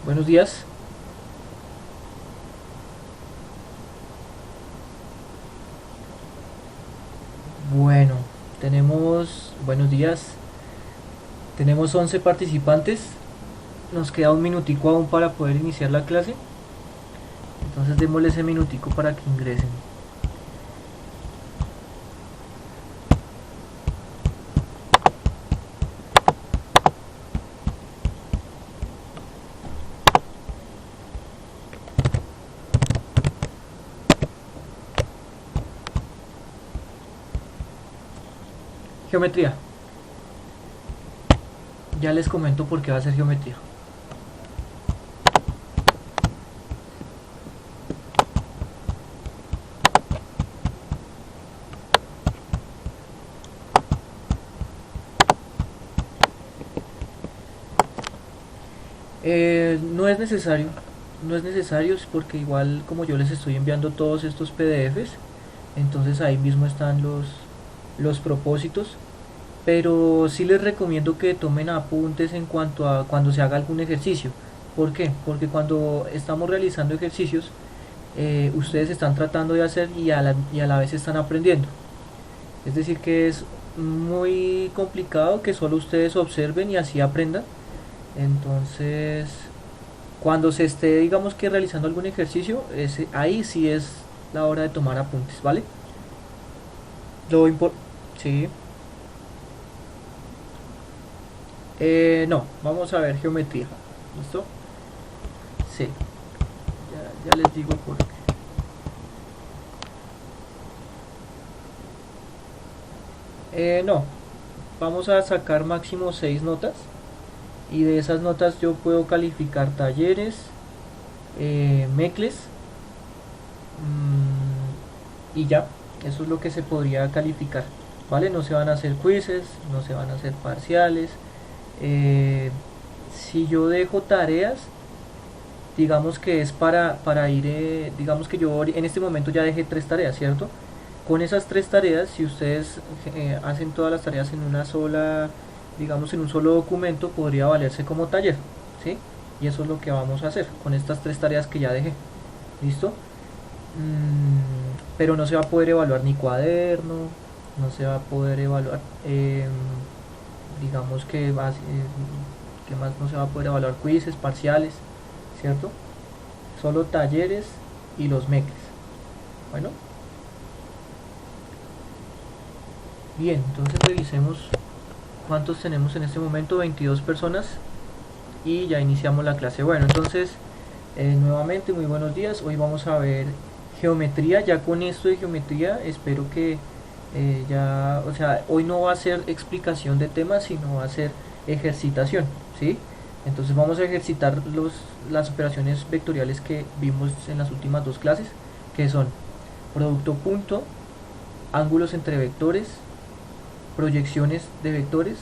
Buenos días. Bueno, buenos días. Tenemos 11 participantes. Nos queda un minutico aún para poder iniciar la clase. Entonces démosle ese minutico para que ingresen. Geometría. Ya les comento por qué va a ser geometría. No es necesario es porque igual como yo les estoy enviando todos estos PDFs, entonces ahí mismo están los propósitos. Pero sí les recomiendo que tomen apuntes en cuanto a cuando se haga algún ejercicio. ¿Por qué? Porque cuando estamos realizando ejercicios, ustedes están tratando de hacer y a la vez están aprendiendo. Es decir, que es muy complicado que solo ustedes observen y así aprendan. Entonces, cuando se esté, digamos que realizando algún ejercicio, ahí sí es la hora de tomar apuntes, ¿vale? Lo importante... Sí. No, vamos a ver geometría. ¿Listo? Sí, ya les digo por qué. No, vamos a sacar máximo 6 notas y de esas notas yo puedo calificar talleres, mecles y ya, eso es lo que se podría calificar, ¿vale? No se van a hacer quizzes, no se van a hacer parciales. Eh, si yo dejo tareas, digamos que es para ir, digamos que yo en este momento ya dejé 3 tareas, ¿cierto? Con esas 3 tareas, si ustedes hacen todas las tareas en una sola, digamos en un solo documento, podría valerse como taller, ¿sí? Y eso es lo que vamos a hacer con estas 3 tareas que ya dejé, ¿listo? Pero no se va a poder evaluar ni cuaderno, no se va a poder evaluar, digamos que más no se va a poder evaluar quizzes, parciales, ¿cierto? Solo talleres y los mecles. Bueno, bien, entonces revisemos cuántos tenemos en este momento, 22 personas y ya iniciamos la clase. Bueno, entonces nuevamente muy buenos días, hoy vamos a ver geometría. Ya con esto de geometría espero que ya, o sea, hoy no va a ser explicación de temas, sino va a ser ejercitación, ¿sí? Entonces vamos a ejercitar las operaciones vectoriales que vimos en las últimas 2 clases, que son producto punto, ángulos entre vectores, proyecciones de vectores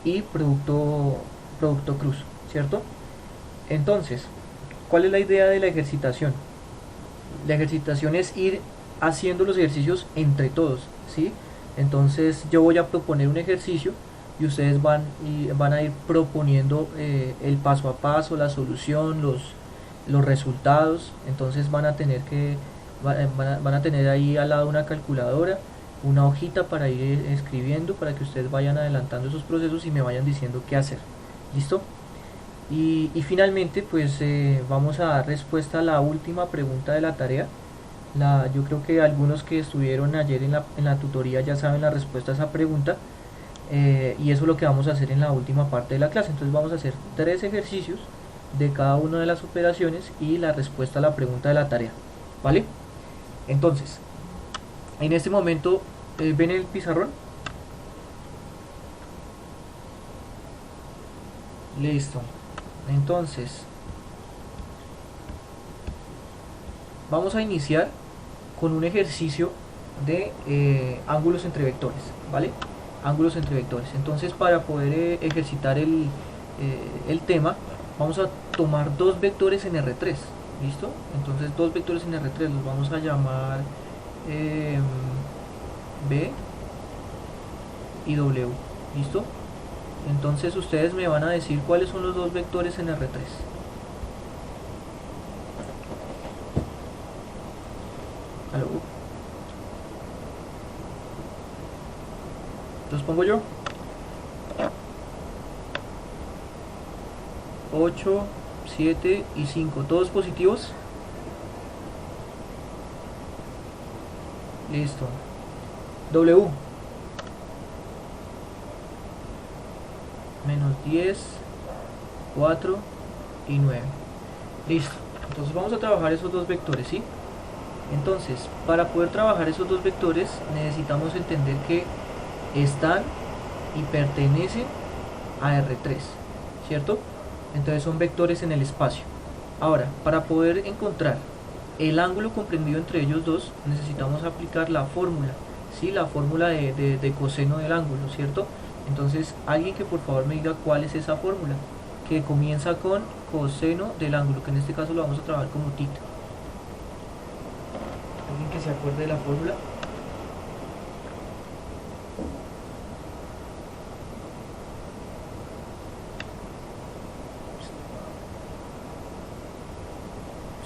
y producto cruz, ¿cierto? Entonces, ¿cuál es la idea de la ejercitación? La ejercitación es ir haciendo los ejercicios entre todos, ¿sí? Entonces yo voy a proponer un ejercicio y ustedes van a ir proponiendo el paso a paso, la solución, los resultados. Entonces van a tener ahí al lado una calculadora, una hojita para ir escribiendo, para que ustedes vayan adelantando esos procesos y me vayan diciendo qué hacer. ¿Listo? Y finalmente, pues vamos a dar respuesta a la última pregunta de la tarea. Yo creo que algunos que estuvieron ayer en la tutoría ya saben la respuesta a esa pregunta. Y eso es lo que vamos a hacer en la última parte de la clase. Entonces vamos a hacer 3 ejercicios de cada una de las operaciones y la respuesta a la pregunta de la tarea. ¿Vale? Entonces, en este momento, ¿ven el pizarrón? Listo. Entonces, vamos a iniciar con un ejercicio de ángulos entre vectores, ¿vale? Ángulos entre vectores. Entonces, para poder ejercitar el tema, vamos a tomar 2 vectores en R3, ¿listo? Entonces, 2 vectores en R3 los vamos a llamar eh, B y W, ¿listo? Entonces, ustedes me van a decir cuáles son los 2 vectores en R3. Aló. Los pongo yo. 8, 7 y 5, todos positivos. Listo. W. Menos 10, 4 y 9. Listo. Entonces vamos a trabajar esos dos vectores, ¿sí? Entonces, para poder trabajar esos dos vectores necesitamos entender que están y pertenecen a R3, ¿cierto? Entonces son vectores en el espacio. Ahora, para poder encontrar el ángulo comprendido entre ellos dos, necesitamos aplicar la fórmula, ¿sí? La fórmula de coseno del ángulo, ¿cierto? Entonces, alguien que por favor me diga cuál es esa fórmula, que comienza con coseno del ángulo, que en este caso lo vamos a trabajar como tita. ¿Alguien que se acuerde de la fórmula?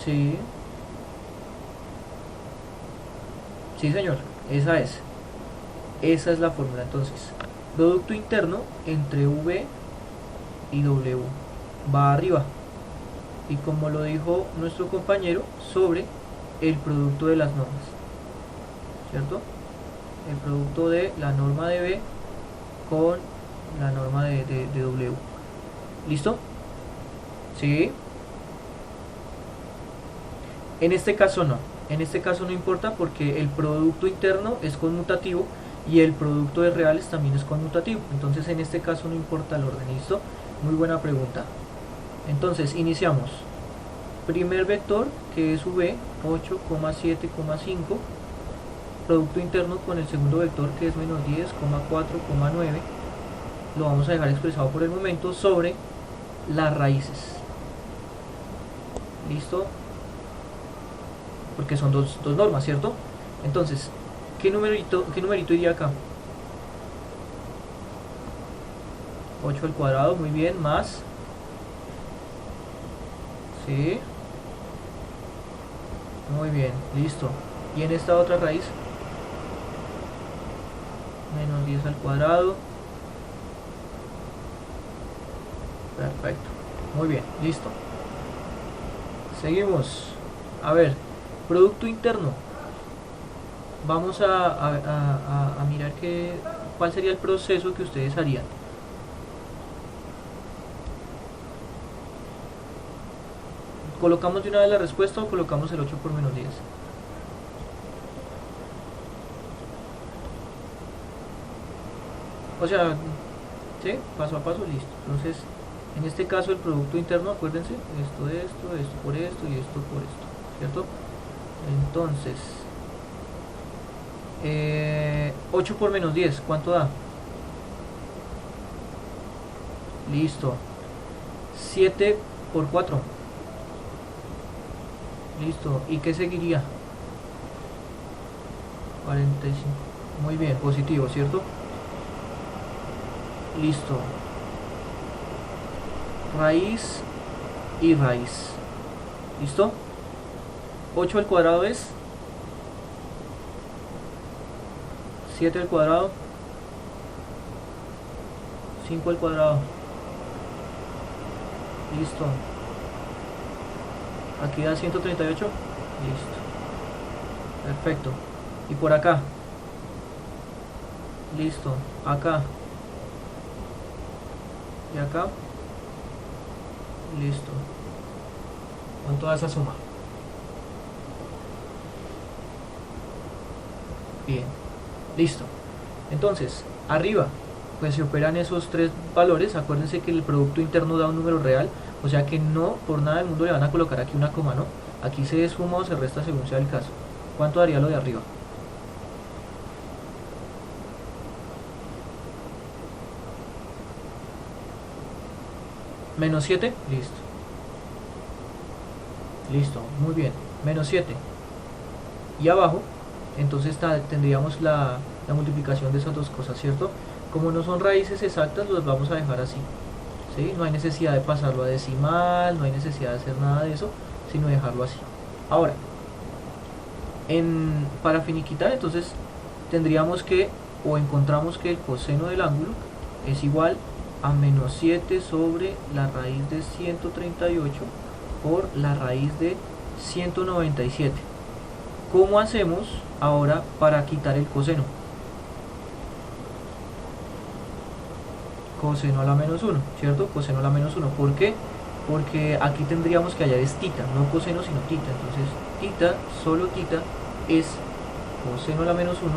Sí. Sí, señor, esa es. Esa es la fórmula. Entonces, producto interno entre V y W va arriba. Y como lo dijo nuestro compañero, sobre el producto de las normas. ¿Cierto? El producto de la norma de B con la norma de W. ¿Listo? Sí. En este caso no. En este caso no importa porque el producto interno es conmutativo y el producto de reales también es conmutativo. Entonces en este caso no importa el orden. ¿Listo? Muy buena pregunta. Entonces iniciamos. Primer vector que es V, 8,7,5. Producto interno con el segundo vector que es menos 10,4,9. Lo vamos a dejar expresado por el momento sobre las raíces. ¿Listo? Porque son dos normas, ¿cierto? Entonces, ¿qué numerito iría acá? 8 al cuadrado, muy bien, más. Sí. Muy bien, listo. Y en esta otra raíz, menos 10 al cuadrado. Perfecto. Muy bien, listo. Seguimos. A ver, producto interno. Vamos a mirar cuál sería el proceso que ustedes harían. ¿Colocamos de una vez la respuesta o colocamos el 8 por menos 10? O sea, ¿sí? Paso a paso, listo. Entonces, en este caso el producto interno, acuérdense, esto por esto y esto por esto, ¿cierto? Entonces, 8 por menos 10, ¿cuánto da? Listo. 7 por 4. Listo. ¿Y qué seguiría? 45. Muy bien, positivo, ¿cierto? Listo. Raíz y raíz. ¿Listo? 8 al cuadrado es 7 al cuadrado, 5 al cuadrado. Listo. Aquí da 138. Listo. Perfecto. Y por acá. Listo. Acá. Y acá. Listo. Con toda esa suma. Bien. Listo. Entonces, arriba, pues se operan esos tres valores. Acuérdense que el producto interno da un número real. O sea que no, por nada del mundo le van a colocar aquí una coma, ¿no? Aquí se suma o se resta según sea el caso. ¿Cuánto daría lo de arriba? Menos 7, listo. Listo, muy bien. Menos 7. Y abajo, entonces tendríamos la multiplicación de esas dos cosas, ¿cierto? Como no son raíces exactas, los vamos a dejar así. ¿Sí? No hay necesidad de pasarlo a decimal, no hay necesidad de hacer nada de eso, sino dejarlo así. Ahora, Para finiquitar, entonces tendríamos que, o encontramos que el coseno del ángulo es igual a menos 7 sobre la raíz de 138 por la raíz de 197. ¿Cómo hacemos ahora para quitar el coseno? Coseno a la menos 1, ¿cierto? Coseno a la menos 1. ¿Por qué? Porque aquí tendríamos que hallar es tita, no coseno sino tita. Entonces tita, solo tita, es coseno a la menos 1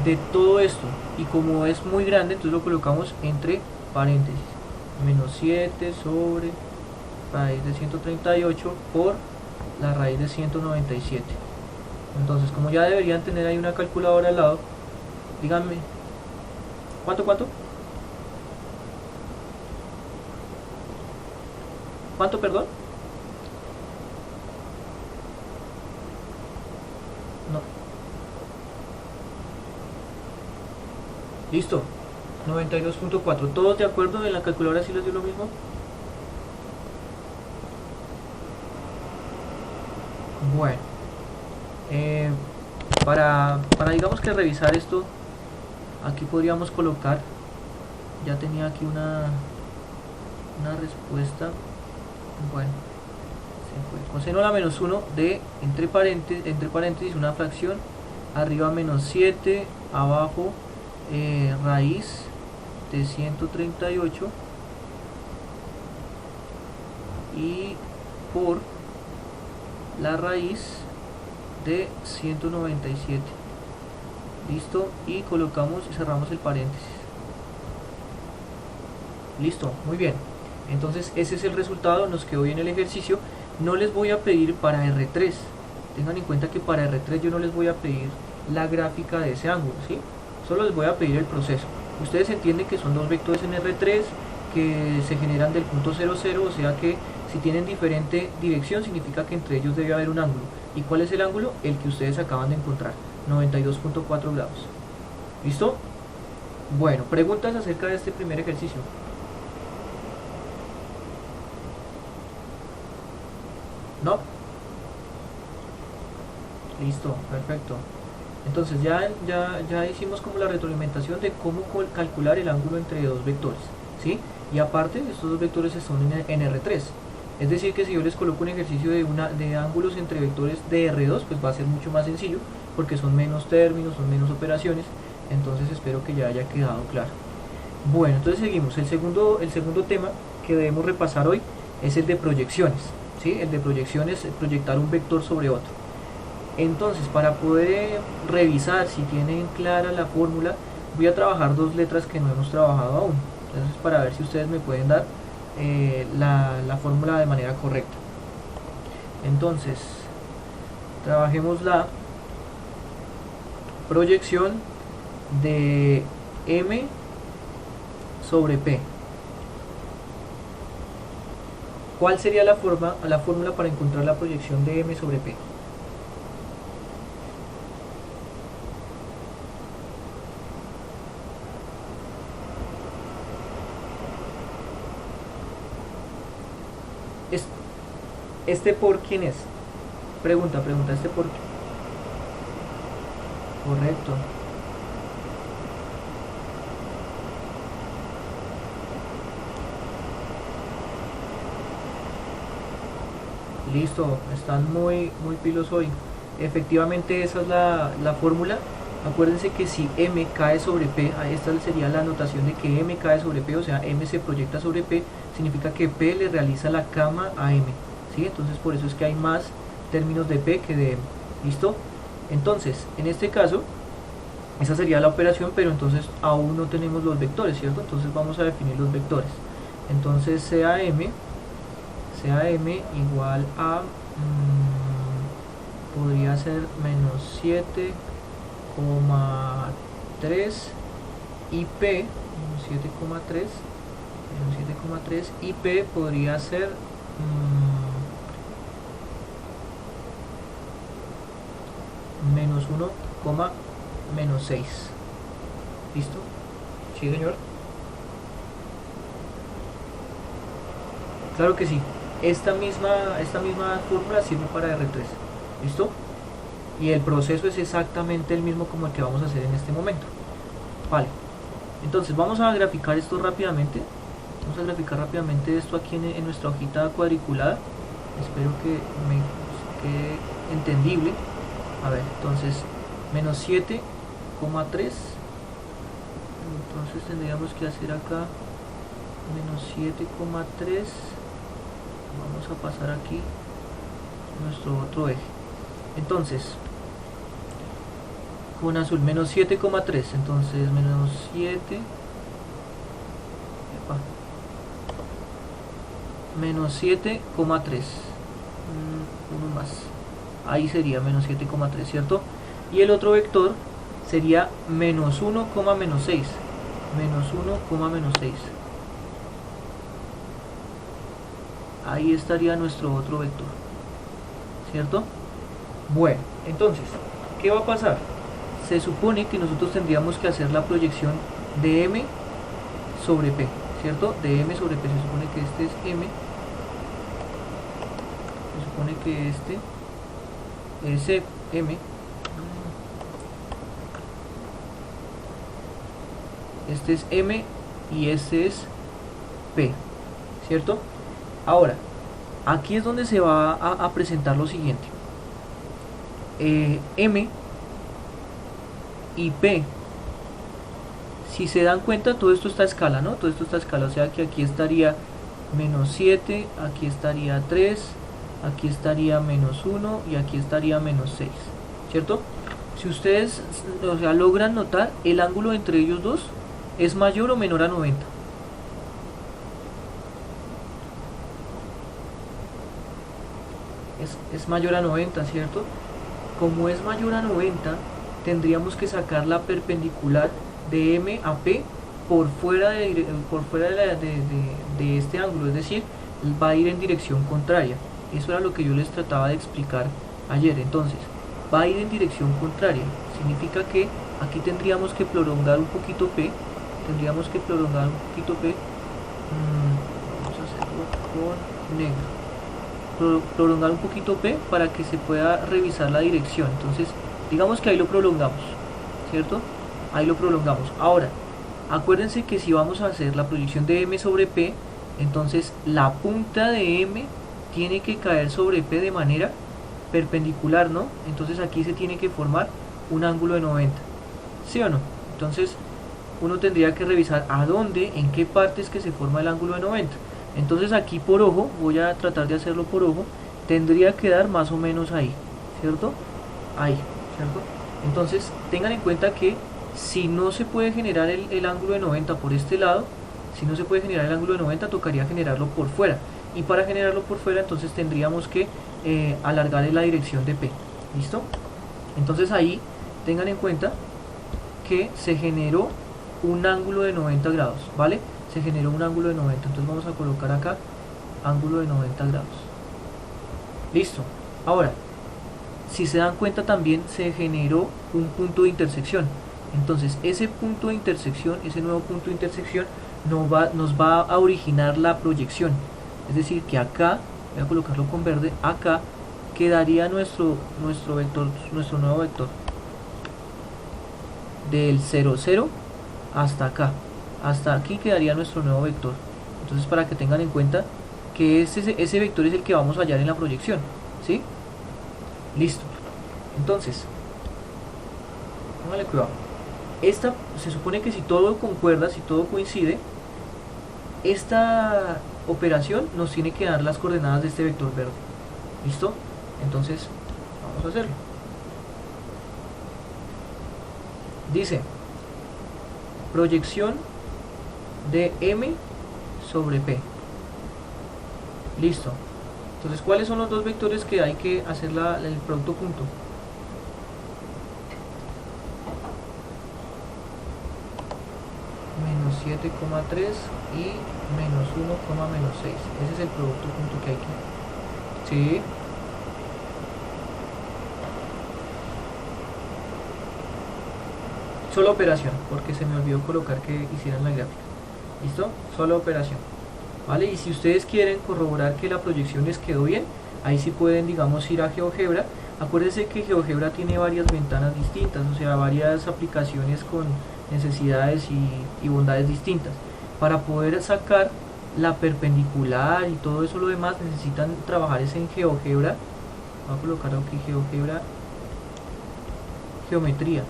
de todo esto. Y como es muy grande, entonces lo colocamos entre paréntesis. Menos 7 sobre raíz de 138 por la raíz de 197. Entonces, como ya deberían tener ahí una calculadora al lado, díganme, ¿cuánto? ¿Cuánto, perdón? No. Listo. 92.4. ¿Todos de acuerdo? ¿En la calculadora sí les dio lo mismo? Bueno. eh, para digamos que revisar esto, aquí podríamos colocar, ya tenía aquí una respuesta. Bueno, coseno a la menos 1 de entre paréntesis una fracción, arriba menos 7, abajo raíz de 138 y por la raíz de 197. Listo, y colocamos y cerramos el paréntesis. Listo, muy bien. Entonces ese es el resultado, nos quedó bien el ejercicio. No les voy a pedir para R3, tengan en cuenta que para R3 yo no les voy a pedir la gráfica de ese ángulo, ¿sí? Solo les voy a pedir el proceso. Ustedes entienden que son dos vectores en R3 que se generan del punto 0, 0, o sea que si tienen diferente dirección significa que entre ellos debe haber un ángulo. ¿Y cuál es el ángulo? El que ustedes acaban de encontrar, 92.4 grados. ¿Listo? Bueno, preguntas acerca de este primer ejercicio. ¿No? Listo, perfecto. Entonces ya hicimos como la retroalimentación de cómo calcular el ángulo entre dos vectores, ¿sí? Y aparte, estos dos vectores están en R3. Es decir, que si yo les coloco un ejercicio de ángulos entre vectores de R2, pues va a ser mucho más sencillo, porque son menos términos, son menos operaciones. Entonces espero que ya haya quedado claro. Bueno, entonces seguimos. El segundo tema que debemos repasar hoy es el de proyecciones, ¿sí? El de proyecciones, proyectar un vector sobre otro. Entonces, para poder revisar si tienen clara la fórmula, voy a trabajar dos letras que no hemos trabajado aún. Entonces, para ver si ustedes me pueden dar la fórmula de manera correcta. Entonces, trabajemos la proyección de M sobre P. ¿Cuál sería la fórmula para encontrar la proyección de M sobre P? ¿Este por quién es? Pregunta, ¿este por qué? Correcto. Listo, están muy pilos hoy. Efectivamente esa es la fórmula. Acuérdense que si M cae sobre P, esta sería la anotación de que M cae sobre P, o sea, M se proyecta sobre P, significa que P le realiza la cama a M, ¿sí? Entonces por eso es que hay más términos de P que de M. ¿Listo? Entonces, en este caso, esa sería la operación, pero entonces aún no tenemos los vectores, ¿cierto? Entonces vamos a definir los vectores. Entonces sea M igual a podría ser menos 7,3 y P menos 7,3 y P podría ser menos 1, menos 6. ¿Listo? ¿Sí, señor? Claro que sí. Esta misma fórmula sirve para R3. ¿Listo? y el proceso es exactamente el mismo como el que vamos a hacer en este momento. Vale, entonces vamos a graficar esto rápidamente. Vamos a graficar rápidamente esto aquí en nuestra hojita cuadriculada. Espero que me quede entendible. A ver, entonces menos 7,3. Entonces tendríamos que hacer acá menos 7,3. Vamos a pasar aquí nuestro otro eje. Entonces con azul menos 7,3. Entonces menos 7, menos 7,3, uno más, ahí sería menos 7,3, ¿cierto? Y el otro vector sería menos 1, menos 6, menos 1, menos 6. Ahí estaría nuestro otro vector, ¿cierto? Bueno, entonces, ¿qué va a pasar? Se supone que nosotros tendríamos que hacer la proyección de M sobre P, ¿cierto? De M sobre P, se supone que este es M, se supone que este es M, este es M y este es P, ¿cierto? Ahora, aquí es donde se va a presentar lo siguiente. M y P, si se dan cuenta, todo esto está a escala, ¿no? Todo esto está a escala, o sea que aquí estaría menos 7, aquí estaría 3, aquí estaría menos 1 y aquí estaría menos 6, ¿cierto? Si ustedes, o sea, logran notar, el ángulo entre ellos dos es mayor o menor a 90. Es mayor a 90, ¿cierto? Como es mayor a 90, tendríamos que sacar la perpendicular de M a P por fuera de este ángulo, es decir, va a ir en dirección contraria. Eso era lo que yo les trataba de explicar ayer. Entonces, va a ir en dirección contraria, significa que aquí tendríamos que prolongar un poquito P, vamos a hacerlo con negro, prolongar un poquito P para que se pueda revisar la dirección. Entonces digamos que ahí lo prolongamos, ¿cierto? Ahí lo prolongamos. Ahora, acuérdense que si vamos a hacer la proyección de M sobre P, entonces la punta de M tiene que caer sobre P de manera perpendicular, ¿no? Entonces aquí se tiene que formar un ángulo de 90, ¿sí o no? Entonces uno tendría que revisar a dónde, en qué parte es que se forma el ángulo de 90. Entonces aquí por ojo, voy a tratar de hacerlo por ojo, tendría que dar más o menos ahí, ¿cierto? Ahí, ¿cierto? Entonces tengan en cuenta que si no se puede generar el ángulo de 90 por este lado, si no se puede generar el ángulo de 90, tocaría generarlo por fuera. Y para generarlo por fuera, entonces tendríamos que alargar en la dirección de P. ¿Listo? Entonces ahí tengan en cuenta que se generó un ángulo de 90 grados, ¿vale? Se generó un ángulo de 90, entonces vamos a colocar acá ángulo de 90 grados. Listo. Ahora, si se dan cuenta, también se generó un punto de intersección. Entonces ese punto de intersección, ese nuevo punto de intersección nos va a originar la proyección. Es decir, que acá, voy a colocarlo con verde, acá quedaría nuestro vector, nuestro nuevo vector del 0, 0 hasta acá. Hasta aquí quedaría nuestro nuevo vector. Entonces, para que tengan en cuenta que ese vector es el que vamos a hallar en la proyección, ¿sí? Listo. Entonces, póngale cuidado. Esta, se supone que si todo concuerda, si todo coincide, esta operación nos tiene que dar las coordenadas de este vector verde. ¿Listo? Entonces, vamos a hacerlo. Dice, proyección de M sobre P. Listo. Entonces, ¿cuáles son los dos vectores que hay que hacer el producto punto? Menos 7,3 y menos 1, menos 6. Ese es el producto punto que hay que... ¿Sí? Solo operación, porque se me olvidó colocar que hicieran la gráfica. ¿Listo? Solo operación. ¿Vale? Y si ustedes quieren corroborar que la proyección les quedó bien, ahí sí pueden, digamos, ir a GeoGebra Acuérdense que GeoGebra tiene varias ventanas distintas, o sea, varias aplicaciones con necesidades y bondades distintas. Para poder sacar la perpendicular y todo eso lo demás necesitan trabajar es en GeoGebra. Voy a colocar aquí GeoGebra Geometría,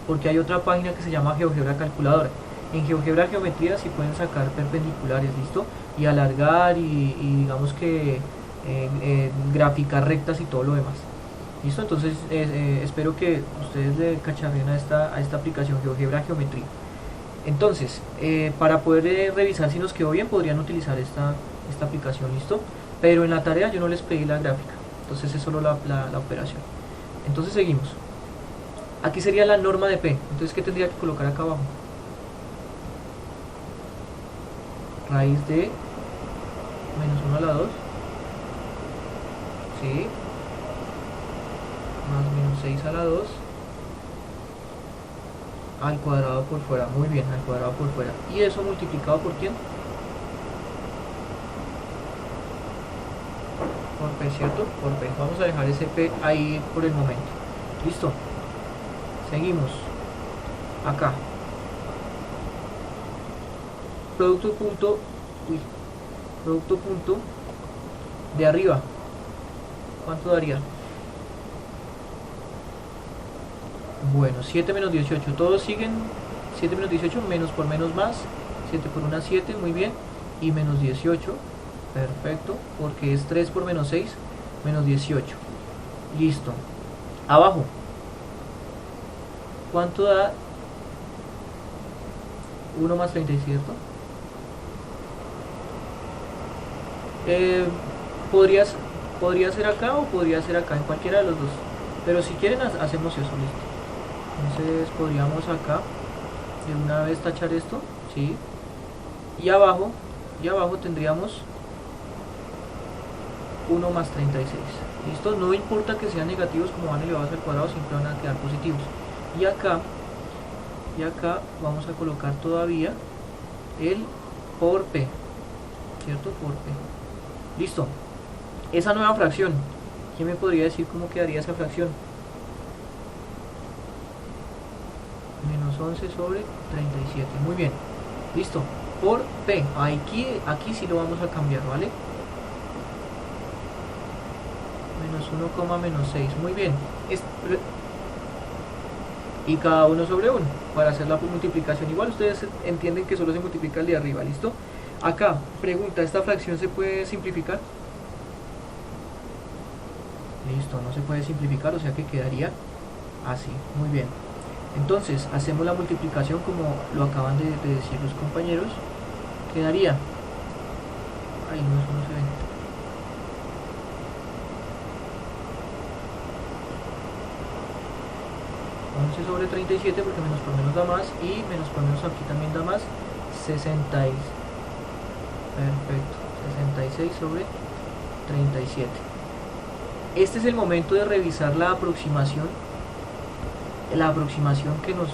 porque hay otra página que se llama GeoGebra Calculadora. En GeoGebra Geometría sí pueden sacar perpendiculares, ¿listo? Y alargar y digamos que graficar rectas y todo lo demás. ¿Listo? Entonces espero que ustedes le cacharren a esta aplicación GeoGebra Geometría. Entonces, para poder revisar si nos quedó bien, podrían utilizar esta aplicación, ¿listo? Pero en la tarea yo no les pedí la gráfica, entonces es solo la operación. Entonces seguimos. Aquí sería la norma de P, entonces ¿qué tendría que colocar acá abajo? Raíz de menos 1 a la 2, ¿sí? Más menos 6 a la 2, al cuadrado por fuera, muy bien, al cuadrado por fuera. ¿Y eso multiplicado por quién? Por P, ¿cierto? Por P. Vamos a dejar ese P ahí por el momento. ¿Listo? Seguimos. Acá. Producto punto. Uy. Producto punto. De arriba. ¿Cuánto daría? Bueno, 7 menos 18. Todos siguen. 7 menos 18. Menos por menos más. 7 por 1, 7. Muy bien. Y menos 18. Perfecto, porque es 3 por menos 6, menos 18. Listo. Abajo. ¿Cuánto da 1 más 30, ¿cierto? Podría ser acá o podría ser acá, en cualquiera de los dos. Pero si quieren hacemos eso, listo. Entonces podríamos acá de una vez tachar esto, ¿sí? Y abajo tendríamos 1 más 36. ¿Listo? No importa que sean negativos como van elevados al cuadrado, siempre van a quedar positivos. Y acá vamos a colocar todavía el por P, ¿cierto? Por P. Listo. Esa nueva fracción, ¿quién me podría decir cómo quedaría esa fracción? Menos 11 sobre 37. Muy bien. Listo. Por P. Aquí sí lo vamos a cambiar, ¿vale? Menos 1, menos 6. Muy bien. Y cada uno sobre 1. Para hacer la multiplicación. Igual ustedes entienden que solo se multiplica el de arriba. ¿Listo? Acá, pregunta, ¿esta fracción se puede simplificar? Listo, no se puede simplificar, o sea que quedaría así. Muy bien. Entonces, hacemos la multiplicación como lo acaban de decir los compañeros. Quedaría... Ay, no, eso no se ve. 11 sobre 37, porque menos por menos da más, y menos por menos aquí también da más, 66. Perfecto, 66 sobre 37. Este es el momento de revisar la aproximación que nos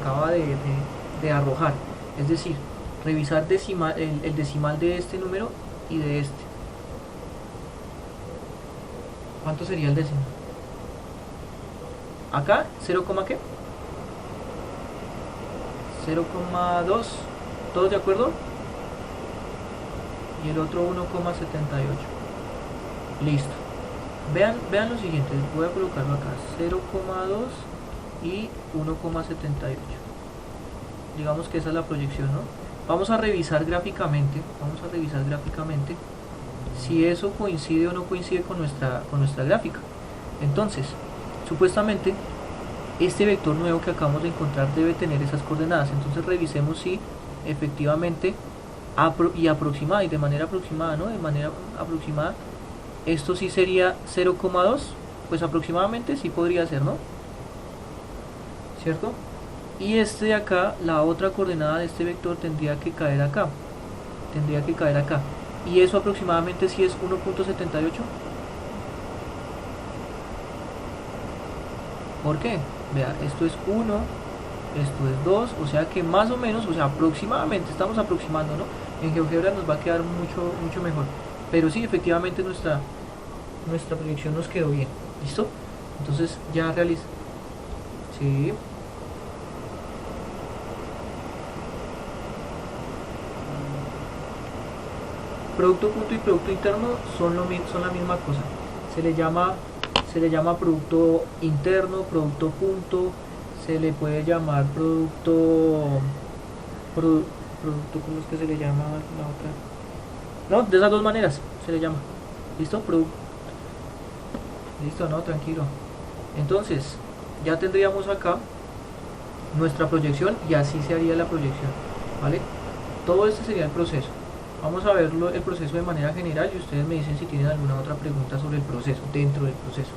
acaba de arrojar, es decir, revisar el decimal de este número y de este. ¿Cuánto sería el décimo? Acá, 0, ¿qué? 0,2. ¿Todos de acuerdo? Y el otro 1,78. Listo. Vean lo siguiente. Voy a colocarlo acá. 0,2 y 1,78. Digamos que esa es la proyección, ¿no? Vamos a revisar gráficamente. Si eso coincide o no coincide con nuestra gráfica. Entonces, supuestamente este vector nuevo que acabamos de encontrar debe tener esas coordenadas. Entonces revisemos si efectivamente aproximada y de manera aproximada, ¿no? De manera aproximada, esto sí sería 0,2. Pues aproximadamente sí podría ser, ¿no? ¿Cierto? Y este de acá, la otra coordenada de este vector tendría que caer acá. Y eso aproximadamente sí es 1,78. ¿Por qué? Vea, esto es 1, esto es 2, o sea que más o menos, o sea, aproximadamente, estamos aproximando, ¿no? En GeoGebra nos va a quedar mucho mejor. Pero sí, efectivamente nuestra proyección nos quedó bien. ¿Listo? Entonces ya realiza. Sí. Producto punto y producto interno son la misma cosa. Se le llama producto interno, producto punto, se le puede llamar producto, ¿cómo es que se le llama la otra? No, de esas dos maneras se le llama. ¿Listo? Listo, no, tranquilo. Entonces, ya tendríamos acá nuestra proyección y así se haría la proyección, ¿vale? Todo este sería el proceso. Vamos a verlo el proceso de manera general y ustedes me dicen si tienen alguna otra pregunta sobre el proceso, dentro del proceso.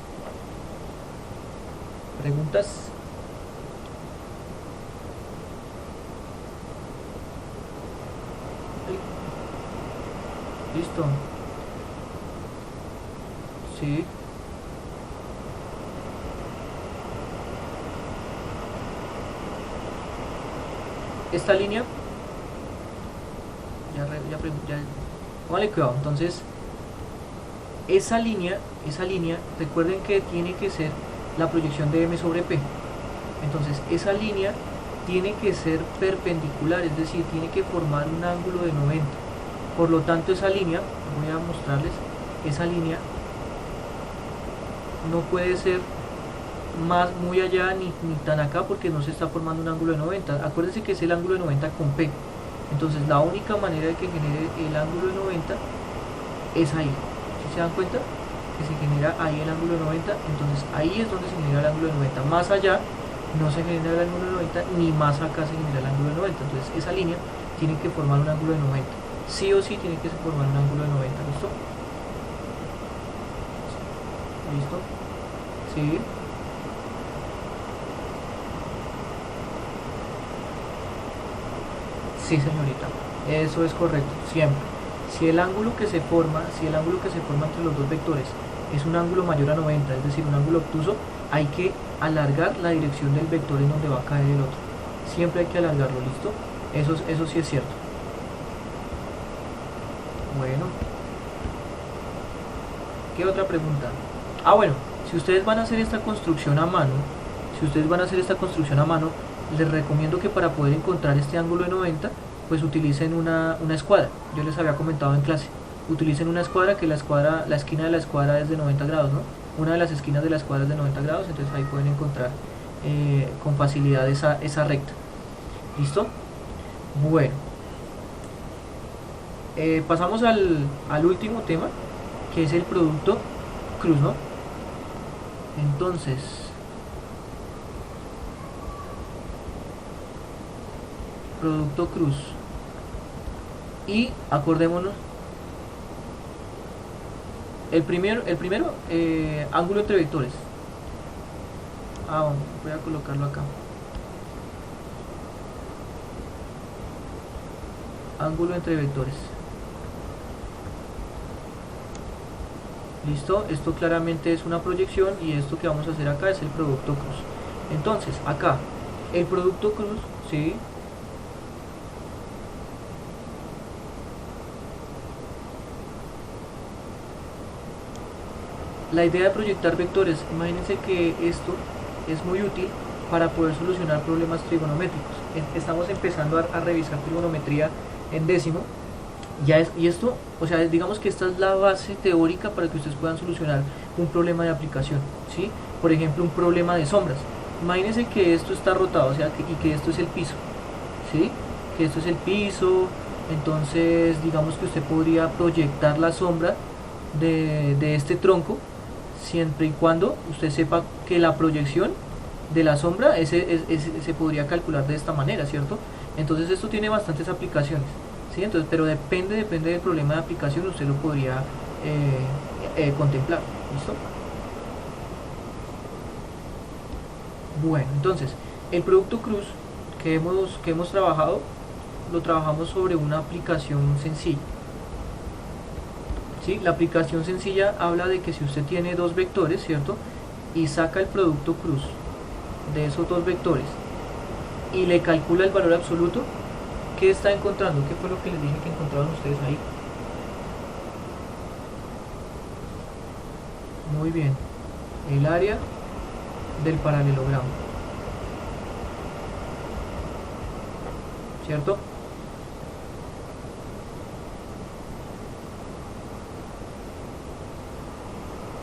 ¿Preguntas? Listo. Sí. Esta línea ya póngale cuidado. Entonces esa línea, recuerden que tiene que ser la proyección de M sobre P. Entonces esa línea tiene que ser perpendicular, es decir, tiene que formar un ángulo de 90. Por lo tanto esa línea, voy a mostrarles, esa línea no puede ser más muy allá ni tan acá porque no se está formando un ángulo de 90. Acuérdense que es el ángulo de 90 con P. Entonces la única manera de que genere el ángulo de 90 es ahí. ¿Sí se dan cuenta? Que se genera ahí el ángulo de 90. Entonces ahí es donde se genera el ángulo de 90. Más allá no se genera el ángulo de 90, ni más acá se genera el ángulo de 90. Entonces esa línea tiene que formar un ángulo de 90. Sí o sí tiene que formar un ángulo de 90. ¿Listo? ¿Listo? Sí. Sí, señorita, eso es correcto, siempre. Si el ángulo que se forma entre los dos vectores es un ángulo mayor a 90, es decir, un ángulo obtuso, hay que alargar la dirección del vector en donde va a caer el otro. Siempre hay que alargarlo, ¿listo? Eso sí es cierto. Bueno. ¿Qué otra pregunta? Ah, bueno, si ustedes van a hacer esta construcción a mano, les recomiendo que para poder encontrar este ángulo de 90, pues utilicen una escuadra. Yo les había comentado en clase, utilicen una escuadra, que la esquina de la escuadra es de 90 grados, ¿no? Una de las esquinas de la escuadra es de 90 grados, entonces ahí pueden encontrar con facilidad esa recta. ¿Listo? Bueno, pasamos al último tema, que es el producto cruz, ¿no? Entonces, producto cruz. Y acordémonos, el primero ángulo entre vectores. Voy a colocarlo acá. Ángulo entre vectores. Listo, esto claramente es una proyección y esto que vamos a hacer acá es el producto cruz. Entonces, acá, el producto cruz, ¿sí? La idea de proyectar vectores, imagínense que esto es muy útil para poder solucionar problemas trigonométricos. Estamos empezando a revisar trigonometría en décimo. Y esto, o sea, digamos que esta es la base teórica para que ustedes puedan solucionar un problema de aplicación, ¿sí? Por ejemplo, un problema de sombras. Imagínense que esto está rotado, o sea, y que esto es el piso, ¿sí? Que esto es el piso, entonces digamos que usted podría proyectar la sombra de este tronco, siempre y cuando usted sepa que la proyección de la sombra se podría calcular de esta manera, ¿cierto? Entonces esto tiene bastantes aplicaciones. ¿Sí? Entonces, pero depende del problema de aplicación, usted lo podría contemplar. ¿Listo? Bueno, entonces, el producto cruz que hemos trabajado, lo trabajamos sobre una aplicación sencilla. ¿Sí? La aplicación sencilla habla de que si usted tiene dos vectores, ¿cierto? Y saca el producto cruz de esos dos vectores y le calcula el valor absoluto, ¿qué está encontrando? ¿Qué fue lo que les dije que encontraron ustedes ahí? Muy bien. El área del paralelogramo, ¿cierto?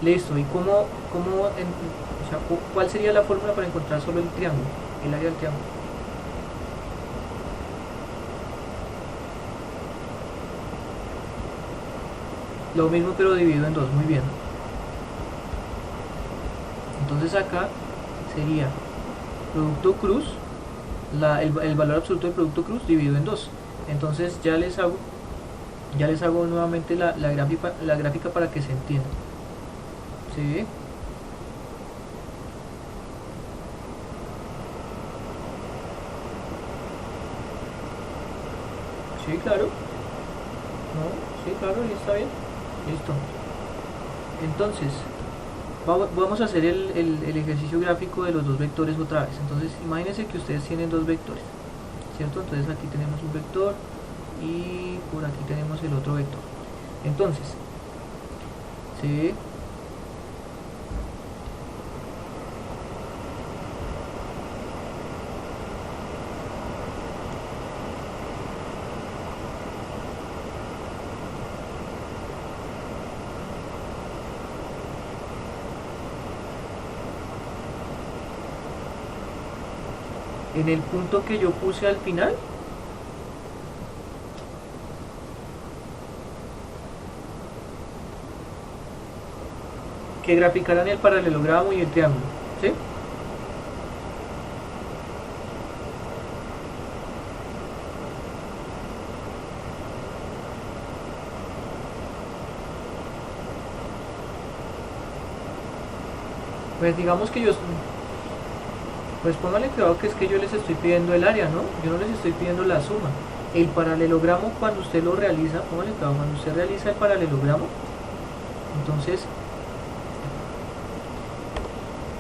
Listo. ¿Y o sea, cuál sería la fórmula para encontrar solo el triángulo, el área del triángulo? Lo mismo pero dividido en dos, muy bien. Entonces acá sería producto cruz, el valor absoluto del producto cruz dividido en dos. Entonces ya les hago nuevamente la gráfica para que se entienda. ¿Sí? Sí, claro. No, sí, claro, y está bien. Listo. Entonces, vamos a hacer el ejercicio gráfico de los dos vectores otra vez. Entonces, imagínense que ustedes tienen dos vectores, ¿cierto? Entonces aquí tenemos un vector y por aquí tenemos el otro vector. Entonces, ¿sí? En el punto que yo puse al final, que graficarán el paralelogramo y el triángulo, ¿sí? Pues digamos que pues póngale cuidado que es que yo les estoy pidiendo el área, ¿no? Yo no les estoy pidiendo la suma. El paralelogramo cuando usted lo realiza, póngale cuidado, cuando usted realiza el paralelogramo, entonces,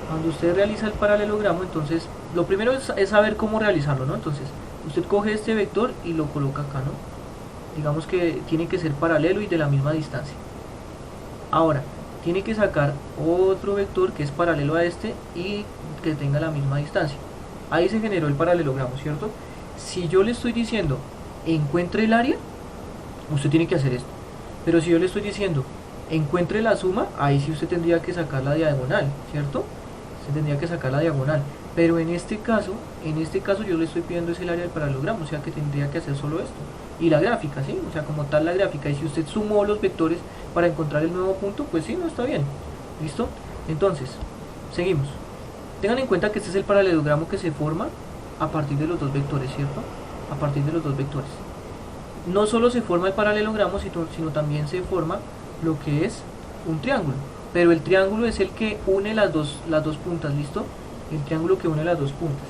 cuando usted realiza el paralelogramo, entonces, lo primero es saber cómo realizarlo, ¿no? Entonces, usted coge este vector y lo coloca acá, ¿no? Digamos que tiene que ser paralelo y de la misma distancia. Ahora, tiene que sacar otro vector que es paralelo a este y que tenga la misma distancia. Ahí se generó el paralelogramo, ¿cierto? Si yo le estoy diciendo encuentre el área, usted tiene que hacer esto. Pero si yo le estoy diciendo encuentre la suma, ahí sí usted tendría que sacar la diagonal, ¿cierto? Usted tendría que sacar la diagonal. Pero en este caso yo le estoy pidiendo es el área del paralelogramo, o sea que tendría que hacer solo esto. Y la gráfica, ¿sí? O sea, como tal la gráfica. Y si usted sumó los vectores para encontrar el nuevo punto, pues sí, no está bien. ¿Listo? Entonces, seguimos. Tengan en cuenta que este es el paralelogramo que se forma a partir de los dos vectores, ¿cierto? A partir de los dos vectores. No solo se forma el paralelogramo, sino también se forma lo que es un triángulo. Pero el triángulo es el que une las dos puntas, ¿listo? El triángulo que une las dos puntas.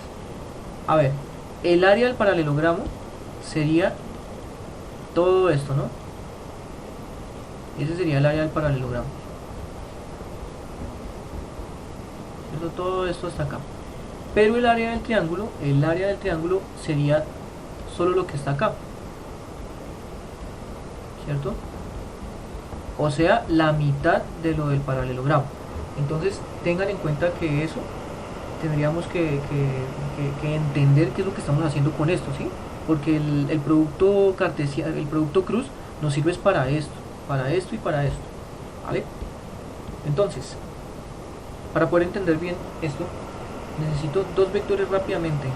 A ver, el área del paralelogramo sería todo esto, ¿no? Ese sería el área del paralelogramo. Todo esto hasta acá. Pero el área del triángulo sería solo lo que está acá, ¿cierto? O sea, la mitad de lo del paralelogramo. Entonces, tengan en cuenta que eso tendríamos que entender qué es lo que estamos haciendo con esto, ¿sí? Porque el producto cartesiano, el producto cruz nos sirve para esto y para esto, ¿vale? Entonces, para poder entender bien esto, necesito dos vectores rápidamente.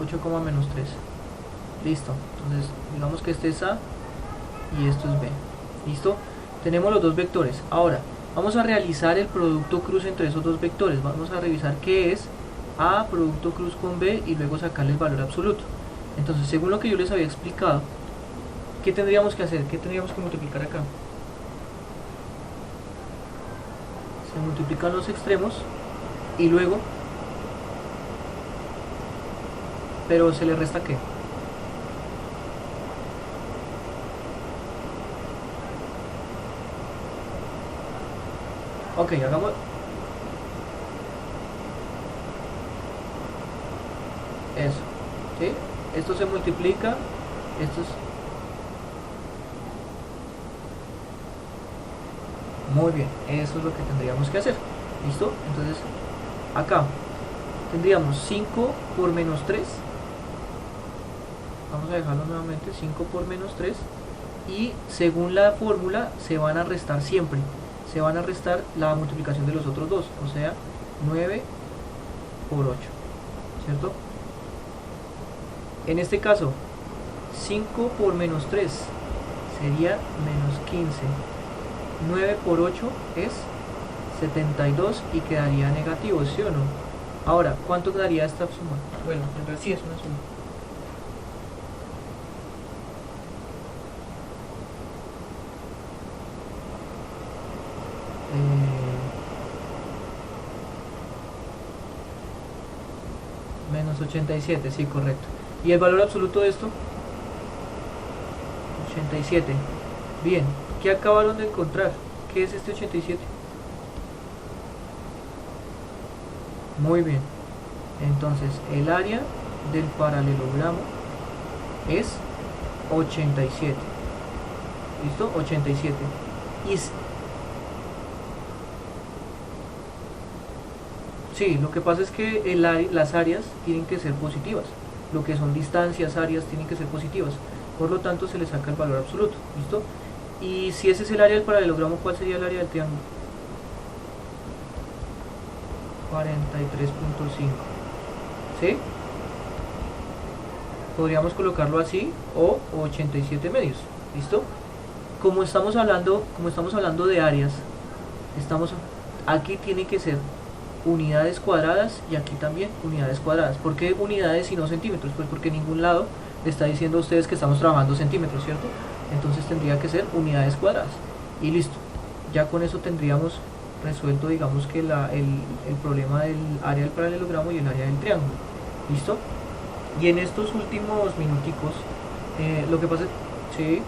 8, menos 3. Listo. Entonces, digamos que este es A y esto es B. ¿Listo? Tenemos los dos vectores. Ahora, vamos a realizar el producto cruz entre esos dos vectores. Vamos a revisar qué es A producto cruz con B y luego sacarle el valor absoluto. Entonces, según lo que yo les había explicado, ¿qué tendríamos que hacer? ¿Qué tendríamos que multiplicar acá? Se multiplican los extremos y luego, pero se le resta ¿qué? Ok, hagamos eso, ¿sí? Esto se multiplica, esto es... Muy bien, eso es lo que tendríamos que hacer. ¿Listo? Entonces, acá tendríamos 5 por menos 3. Vamos a dejarlo nuevamente, 5 por menos 3. Y según la fórmula, se van a restar siempre. Se van a restar la multiplicación de los otros dos. O sea, 9 por 8. ¿Cierto? En este caso, 5 por menos 3 sería menos 15. 9 por 8 es 72 y quedaría negativo, ¿sí o no? Ahora, ¿cuánto daría esta suma? Bueno, en realidad sí es una suma. Menos 87, sí, correcto. ¿Y el valor absoluto de esto? 87. Bien, ¿qué acabaron de encontrar? ¿Qué es este 87? Muy bien. Entonces, el área del paralelogramo es 87. ¿Listo? 87. Y sí, lo que pasa es que las áreas tienen que ser positivas. Lo que son distancias, áreas, tienen que ser positivas. Por lo tanto, se le saca el valor absoluto. ¿Listo? Y si ese es el área del paralelogramo, ¿cuál sería el área del triángulo? 43.5. ¿Sí? Podríamos colocarlo así o 87 medios. ¿Listo? Como estamos hablando de áreas, aquí tiene que ser unidades cuadradas y aquí también unidades cuadradas. ¿Por qué unidades y no centímetros? Pues porque en ningún lado le está diciendo a ustedes que estamos trabajando centímetros, ¿cierto? Entonces tendría que ser unidades cuadradas. Y listo. Ya con eso tendríamos resuelto, digamos que el problema del área del paralelogramo y el área del triángulo. ¿Listo? Y en estos últimos minuticos, lo que pasa es... Sí.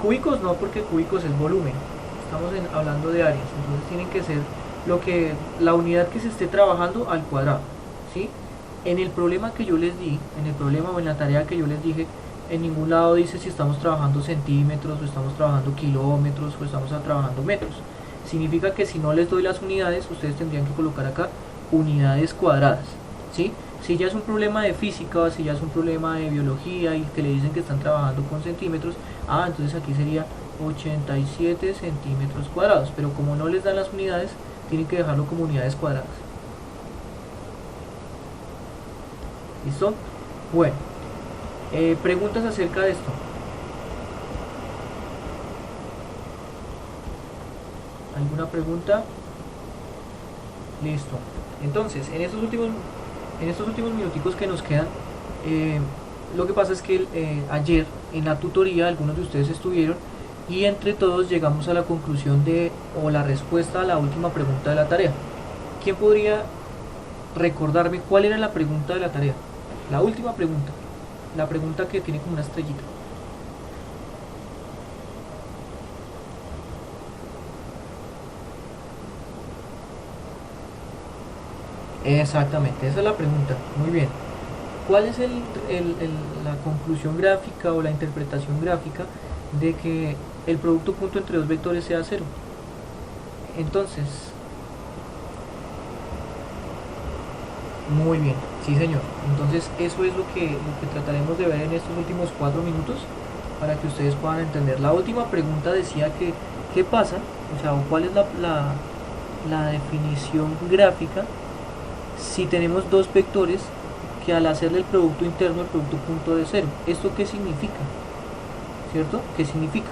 Cúbicos no, porque cúbicos es volumen. Estamos hablando de áreas, entonces tienen que ser la unidad que se esté trabajando al cuadrado, ¿sí? En el problema que yo les di, en el problema o en la tarea que yo les dije, en ningún lado dice si estamos trabajando centímetros o estamos trabajando kilómetros o estamos trabajando metros. Significa que si no les doy las unidades, ustedes tendrían que colocar acá unidades cuadradas, ¿sí? Si ya es un problema de física o si ya es un problema de biología y que le dicen que están trabajando con centímetros, entonces aquí sería 87 centímetros cuadrados, pero como no les dan las unidades, tienen que dejarlo como unidades cuadradas. ¿Listo? Bueno, preguntas acerca de esto. ¿Alguna pregunta? Listo. Entonces, en estos últimos minuticos que nos quedan, lo que pasa es que ayer en la tutoría algunos de ustedes estuvieron y entre todos llegamos a la conclusión o la respuesta a la última pregunta de la tarea. ¿Quién podría recordarme cuál era la pregunta de la tarea? La última pregunta. La pregunta que tiene como una estrellita. Exactamente, esa es la pregunta. Muy bien. ¿Cuál es la conclusión gráfica o la interpretación gráfica de que el producto punto entre dos vectores sea cero? Entonces, muy bien, sí señor. Entonces eso es lo que trataremos de ver en estos últimos 4 minutos para que ustedes puedan entender. La última pregunta decía que, ¿qué pasa? O sea, ¿cuál es la definición gráfica si tenemos dos vectores que al hacerle el producto interno, el producto punto de cero? ¿Esto qué significa? ¿Cierto? ¿Qué significa?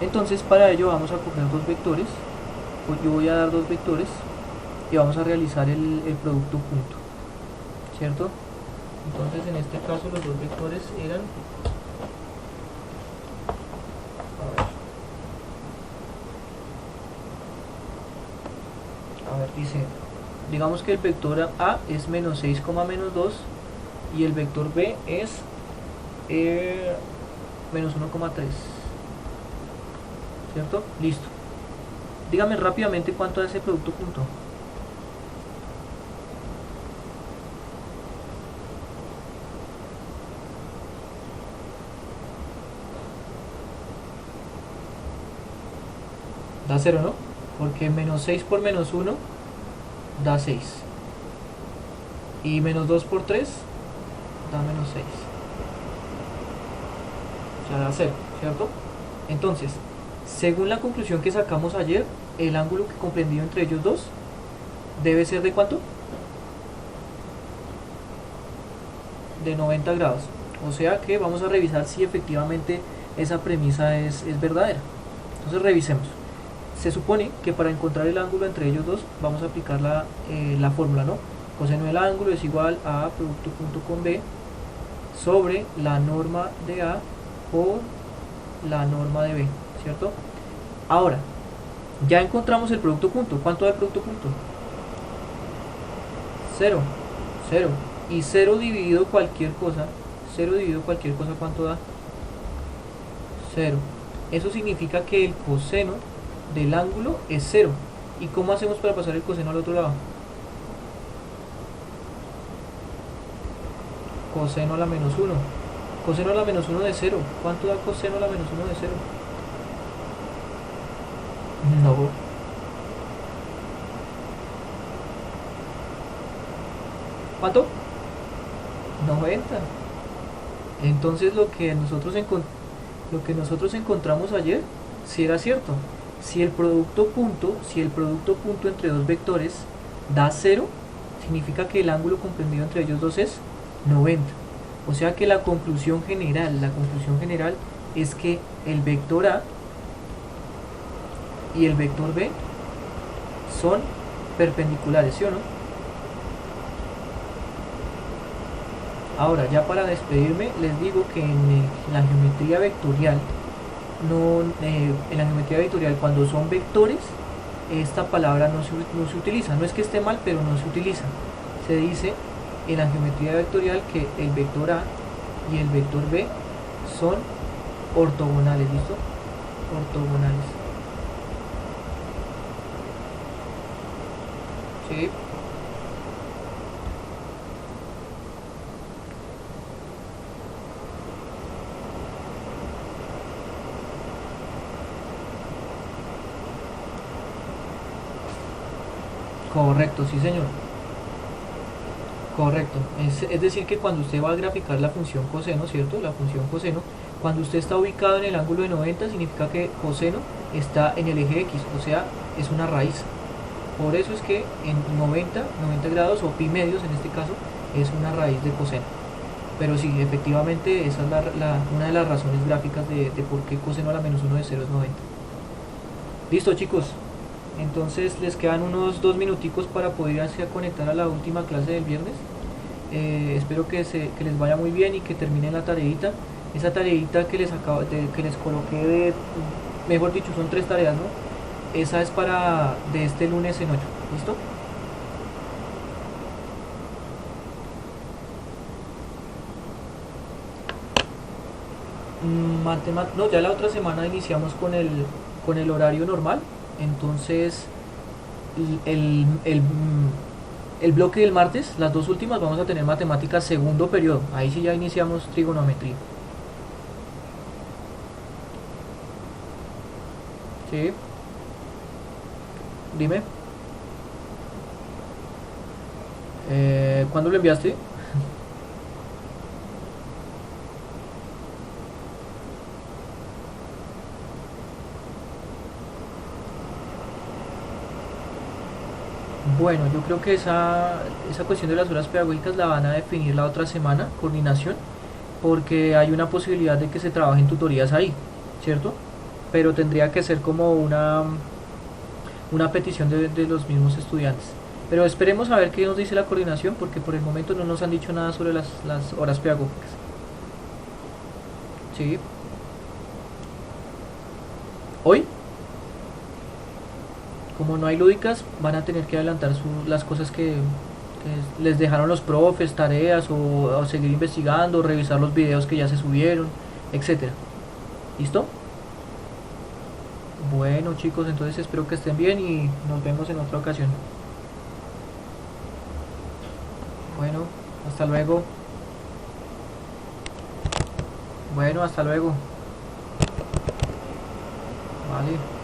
Entonces para ello vamos a coger dos vectores, yo voy a dar dos vectores y vamos a realizar el producto punto, ¿cierto? Entonces en este caso los dos vectores eran, a ver, dice, digamos que el vector A es menos 6, menos 2 y el vector B es menos 1,3, ¿cierto? Listo. Dígame rápidamente cuánto da ese producto punto. Da 0, ¿no? Porque menos 6 por menos 1 da 6. Y menos 2 por 3 da menos 6. O sea, da 0, ¿cierto? Entonces, según la conclusión que sacamos ayer, el ángulo que comprendido entre ellos dos debe ser ¿de cuánto? De 90 grados. O sea que vamos a revisar si efectivamente esa premisa es verdadera. Entonces revisemos. Se supone que para encontrar el ángulo entre ellos dos vamos a aplicar la fórmula, ¿no? Coseno del ángulo es igual a producto punto con B sobre la norma de A por la norma de B, ¿cierto? Ahora, ya encontramos el producto punto. ¿Cuánto da el producto punto? 0, 0. Y 0 dividido cualquier cosa, 0 dividido cualquier cosa, ¿cuánto da? 0. Eso significa que el coseno del ángulo es 0. ¿Y cómo hacemos para pasar el coseno al otro lado? Coseno a la menos 1. Coseno a la menos 1 de 0. ¿Cuánto da coseno a la menos 1 de 0? No. ¿Cuánto? 90. Entonces lo que nosotros encontramos ayer sí era cierto. Si el producto punto entre dos vectores da 0, significa que el ángulo comprendido entre ellos dos es 90. O sea que la conclusión general es que el vector A y el vector B son perpendiculares, ¿sí o no? Ahora, ya para despedirme, les digo que en la geometría vectorial, en la geometría vectorial, cuando son vectores, esta palabra no se utiliza. No es que esté mal, pero no se utiliza. Se dice en la geometría vectorial que el vector A y el vector B son ortogonales, ¿listo? Ortogonales. ¿Sí? Correcto, sí señor. Correcto. Es decir que cuando usted va a graficar la función coseno, ¿cierto? La función coseno, cuando usted está ubicado en el ángulo de 90, significa que coseno está en el eje X, o sea, es una raíz. Por eso es que en 90 grados o pi medios en este caso, es una raíz de coseno. Pero sí, efectivamente, esa es una de las razones gráficas de por qué coseno a la menos 1 de 0 es 90. Listo, chicos. Entonces les quedan unos 2 minuticos para poder irse a conectar a la última clase del viernes. Espero que les vaya muy bien y que terminen la tareita. Esa tareita que les coloqué mejor dicho, son 3 tareas, ¿no? Esa es para de este lunes en 8. ¿Listo? No, ya la otra semana iniciamos con el horario normal. Entonces el, el, el bloque del martes, las dos últimas, vamos a tener matemáticas segundo periodo. Ahí sí ya iniciamos trigonometría. Sí. Dime. ¿Cuándo lo enviaste? Bueno, yo creo que esa cuestión de las horas pedagógicas la van a definir la otra semana, coordinación, porque hay una posibilidad de que se trabajen tutorías ahí, ¿cierto? Pero tendría que ser como una petición de los mismos estudiantes. Pero esperemos a ver qué nos dice la coordinación, porque por el momento no nos han dicho nada sobre las horas pedagógicas. ¿Sí? Hoy, como no hay lúdicas, van a tener que adelantar las cosas que les dejaron los profes, tareas, o seguir investigando, o revisar los videos que ya se subieron, etcétera. ¿Listo? Bueno chicos, entonces espero que estén bien y nos vemos en otra ocasión. Bueno, hasta luego. Bueno, hasta luego. Vale.